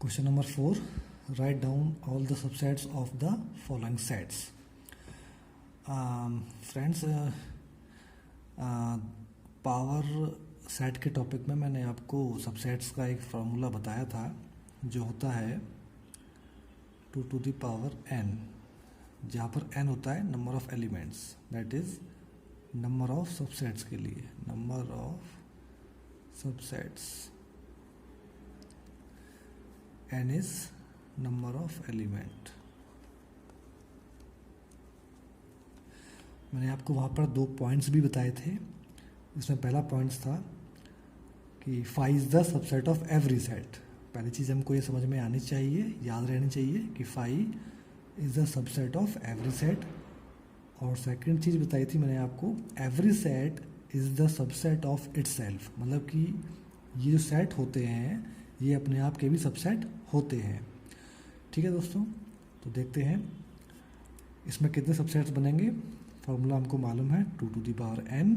Question number 4. Write down all the subsets of the following sets. Friends, power set के topic में मैंने आपको subsets का एक फार्मूला बताया था जो होता है 2 to the power n, जहाँ पर n होता है number of elements, that is number of subsets के लिए number of subsets, n is number of element. मैंने आपको वहाँ पर 2 पॉइंट्स भी बताए थे। इसमें पहला पॉइंट्स था कि phi is the subset of every set. पहली चीज़ हमको ये समझ में आनी चाहिए, याद रहनी चाहिए कि phi is the subset of every set. और सेकंड चीज़ बताई थी मैंने आपको, every set is the subset of itself, मतलब कि ये जो सेट होते हैं ये अपने आप के भी सबसेट होते हैं। ठीक है दोस्तों, तो देखते हैं इसमें कितने सबसेट्स बनेंगे। फार्मूला हमको मालूम है 2 to the power n।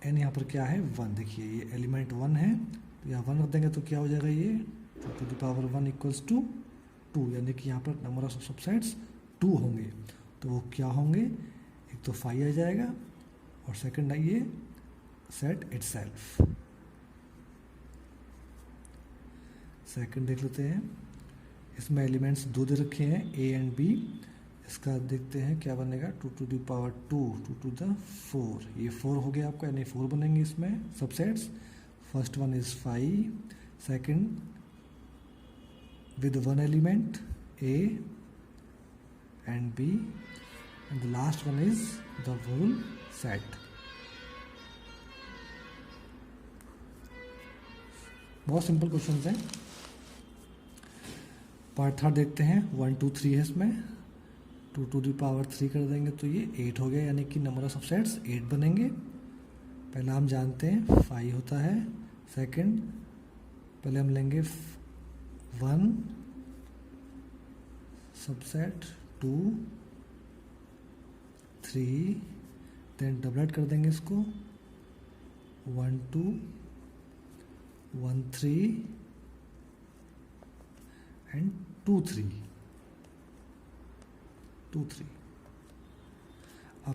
n यहाँ पर क्या है 1। देखिए ये एलिमेंट 1 है, तो यहाँ 1 रख देंगे तो क्या हो जाएगा, ये 2 to the power 1 equals to 2, यानी कि यहाँ पर नंबर ऑफ सबसेट्स 2 होंगे। तो वो क्या होंगे, एक तो फाई आ जाएगा और सेकंड आइए सेट इटसेल्फ। सेकंड देख लेते हैं, इसमें एलिमेंट्स 2 दे रखे हैं a एंड b। इसका देखते हैं क्या बनेगा, 2 to the power 2 2 to the 4, ये 4 हो गया आपका, यानी 4 बनेंगे इसमें subsets. First one is 5, second with 1 element a and b, and the last one is the whole set. बहुत सिंपल क्वेश्चन हैं। पार्ट थर्ड देखते हैं, 1 2 3 है इसमें, 2 to the power 3 कर देंगे तो ये 8 हो गया, यानी कि नंबर ऑफ सबसेट्स 8 बनेंगे। पहला हम जानते हैं 5 होता है। सेकंड पहले हम लेंगे 1 सबसेट, 2 3, देन डबलेट कर देंगे इसको, 1 2 1 3 एंड 2 3 2 3। अब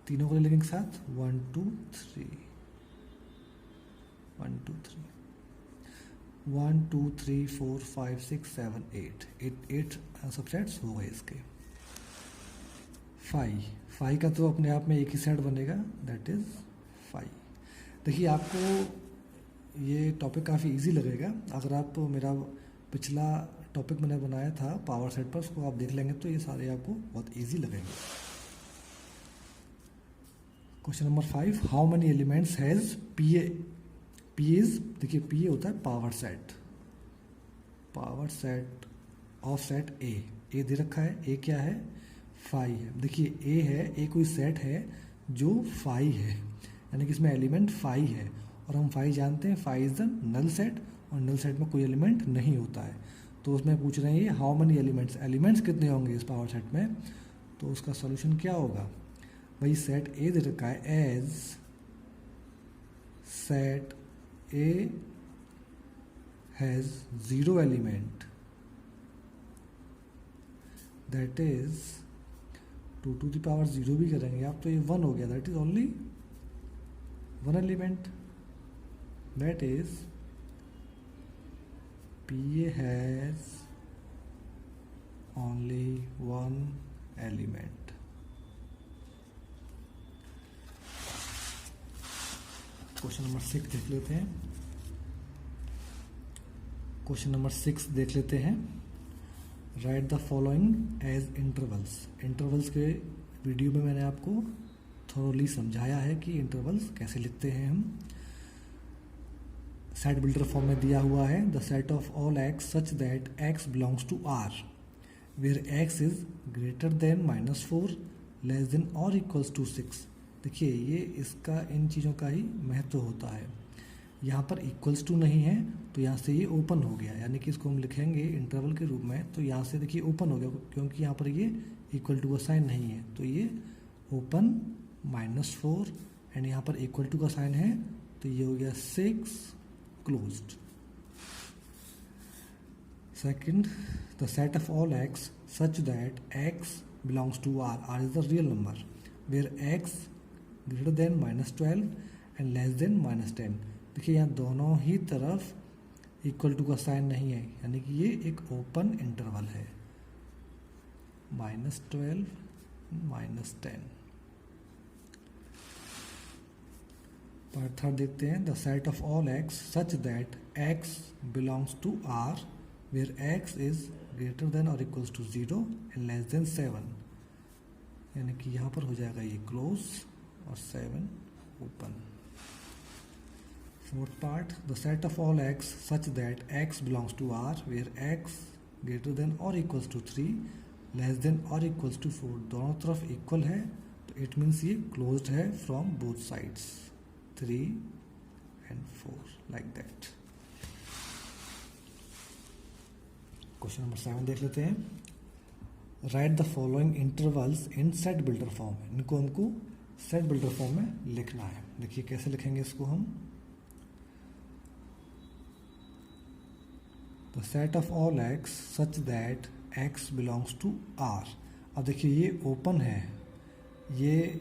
तीनों को ले लेंगे एक साथ, 1 2 3 1 2 3 1 2 3 4 5 6 7 8 सबसेट्स हो गए इसके। फाई का तो अपने आप में एक ही सेट बनेगा, दैट इज फाई। देखिए आपको ये टॉपिक काफ़ी इजी लगेगा अगर आप मेरा पिछला टॉपिक मैंने बनाया था पावर सेट पर, उसको आप देख लेंगे तो ये सारे आपको बहुत इजी लगेंगे। Question number 5, how many elements has P A. P is, देखिए पी ए होता है power set of set A दे रखा है। ए क्या है, फाई है। देखिए ए है, ए कोई सेट है जो फाई है, यानी कि इसमें एलिमेंट फाई है, और हम फाई जानते हैं phi is the null set, और नल सेट में कोई एलिमेंट नहीं होता है। तो उसमें पूछ रहे हैं हाउ मेनी एलिमेंट्स कितने होंगे इस पावर सेट में। तो उसका सॉल्यूशन क्या होगा, भाई सेट ए दे रखा है as set A has 0 element, that is 2 to the power 0 भी करेंगे आप तो ये 1 हो गया, that is only 1 element, that is PA has only 1 element। Question number 6 देख लेते हैं। क्वेश्चन नंबर 6 देख लेते हैं, write the following as intervals. इंटरवल्स के वीडियो में मैंने आपको थोरोली समझाया है कि इंटरवल्स कैसे लिखते हैं हम। सेट बिल्डर फॉर्म में दिया हुआ है, the set of all x such that x belongs to R where x is greater than -4 less than और इक्वल्स टू 6। देखिए ये इसका इन चीज़ों का ही महत्व होता है। यहाँ पर इक्वल्स टू नहीं है तो यहाँ से ये ओपन हो गया, यानी कि इसको हम लिखेंगे इंटरवल के रूप में, तो यहाँ से देखिए ओपन हो गया क्योंकि यहाँ पर ये इक्वल टू का साइन नहीं है, तो ये ओपन -4 एंड यहाँ पर इक्वल टू का साइन है, तो ये हो गया 6 closed. Second, the set of all x such that x belongs to R. R is the real number where x greater than -12 and less than -10. देखिए यहाँ दोनों ही तरफ इक्वल टू का साइन नहीं है, यानी कि ये एक ओपन इंटरवल है, -12 -10. पार्ट थर्ड देखते हैं. The set of all x such that x belongs to R where x is greater than और equals to 0 and less than 7. यानी कि यहाँ पर हो जाएगा ये क्लोज और 7 open. Fourth part. The set of all x such that x belongs to R where x greater than और इक्वल्स टू 3 लेस देन और इक्वल्स टू 4. दोनों तरफ इक्वल है तो इट मीन्स ये क्लोज्ड है from both sides, 3 and 4 like that. Question number 7 देख लेते हैं. Write the following intervals in set builder form. इनको हमको सेट बिल्डर फॉर्म में लिखना है. देखिए कैसे लिखेंगे इसको हम. The set of all x such that x belongs to R. अब देखिए ये ओपन है, ये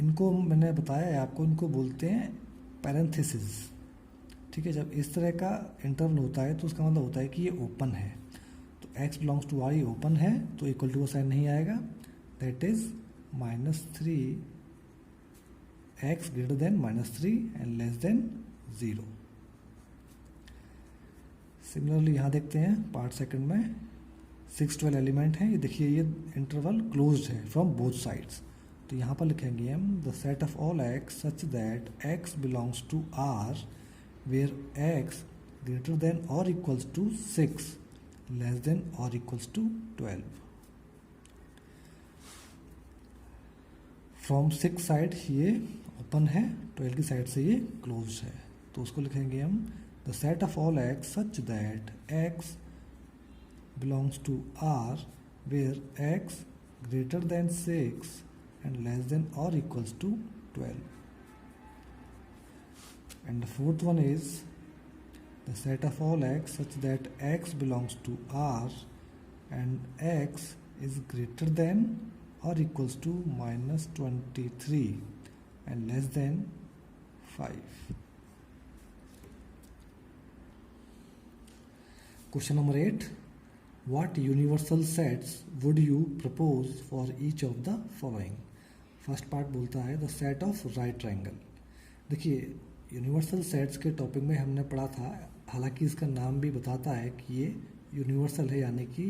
इनको मैंने बताया है आपको, इनको बोलते हैं पैरेंथेसिस. ठीक है, जब इस तरह का इंटरवल होता है तो उसका मतलब होता है कि ये ओपन है. तो x बिलोंग्स टू आर ये ओपन है तो इक्वल टू का साइन नहीं आएगा. That is -3 x greater than -3 and less then 0. Similarly यहाँ देखते हैं पार्ट सेकंड में 6-12 एलिमेंट है. ये देखिए ये इंटरवल क्लोज्ड है फ्रॉम बोथ साइड्स. तो यहाँ पर लिखेंगे हम the set of all x such that x belongs to R where x greater than और इक्वल्स टू 6 लेस देन और इक्वल्स टू 12. फ्रॉम 6 साइड ये ओपन है, 12 की साइड से ये क्लोज है. तो उसको लिखेंगे हम the set of all x such that x belongs to R where x greater than 6 and less than or equals to 12. And the fourth one is the set of all x such that x belongs to R and x is greater than or equals to -23 and less than 5. Question number 8. What universal sets would you propose for each of the following? First part बोलता है the set of right triangle. देखिए universal sets के topic में हमने पढ़ा था, हालांकि इसका नाम भी बताता है कि ये यूनिवर्सल है, यानी कि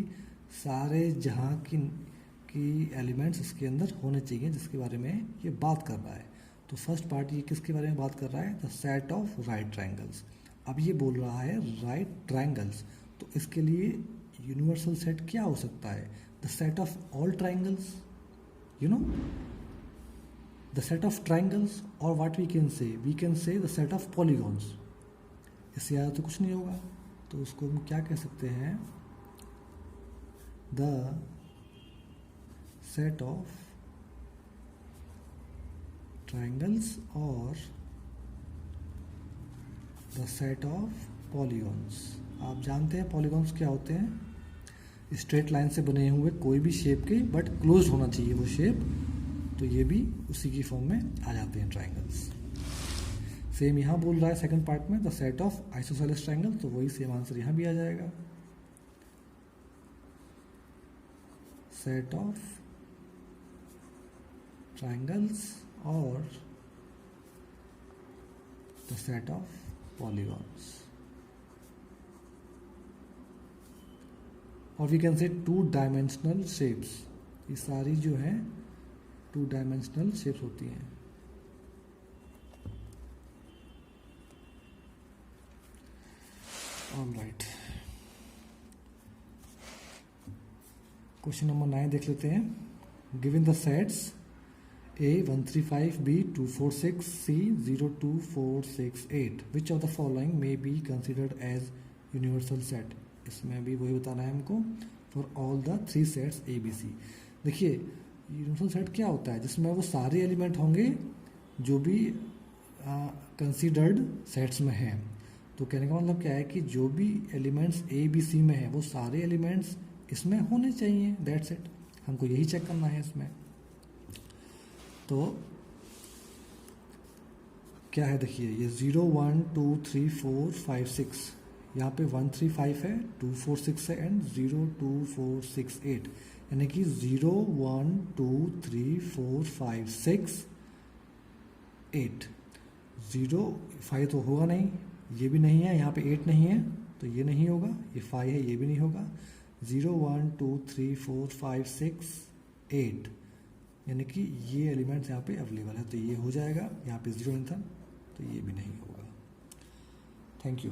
सारे जहाँ की एलिमेंट्स इसके अंदर होने चाहिए, जिसके बारे में ये बात कर रहा है. तो फर्स्ट पार्ट ये किसके बारे में बात कर रहा है, the set of right triangles. अब ये बोल रहा है राइट ट्रायंगल्स, तो इसके लिए यूनिवर्सल सेट क्या हो सकता है, the set of all triangles, you know, the set of triangles, or what we can say the set of polygons. इससे ज़्यादा तो कुछ नहीं होगा, तो उसको हम क्या कह सकते हैं, the set of triangles or the set of polygons. आप जानते हैं पॉलीगॉन्स क्या होते हैं, स्ट्रेट लाइन से बने हुए कोई भी शेप के, बट क्लोज होना चाहिए वो शेप. तो ये भी उसी की फॉर्म में आ जाते हैं ट्रायंगल्स. सेम यहाँ बोल रहा है सेकंड पार्ट में the set of isosceles triangle, तो वही सेम आंसर यहाँ भी आ जाएगा. सेट ऑफ ट्रायंगल्स और द सेट ऑफ पॉलीगॉन्स. और we can say 2 dimensional shapes. ये सारी जो है 2 डायमेंशनल शेप्स होती हैं. ऑलराइट, क्वेश्चन नंबर 9 देख लेते हैं. Given the sets A 135, B 246, C 02468, which of the following may be considered as universal set. इसमें भी वही बताना है हमको for all the 3 sets ABC. देखिए यूनिवर्सल सेट क्या होता है, जिसमें वो सारे एलिमेंट होंगे जो भी कंसीडर्ड सेट्स में हैं. तो कहने का मतलब क्या है कि जो भी एलिमेंट्स ए बी सी में है वो सारे एलिमेंट्स इसमें होने चाहिए, दैट्स इट। हमको यही चेक करना है इसमें। तो क्या है देखिए, ये 0 1 2 3 4 5 6, यहाँ पे 1 3 5 है, 2 4 6 है एंड 0 2 4 6 8, यानी कि 0 1 2 3 4 5 6 8। 0 5 तो होगा नहीं, ये भी नहीं है, यहाँ पे 8 नहीं है तो ये नहीं होगा, ये 5 है ये भी नहीं होगा। 0 1 2 3 4 5 6 8, यानी कि ये एलिमेंट्स यहाँ पे अवेलेबल है, तो ये हो जाएगा। यहाँ पे 0 नहीं था तो ये भी नहीं होगा। Thank you.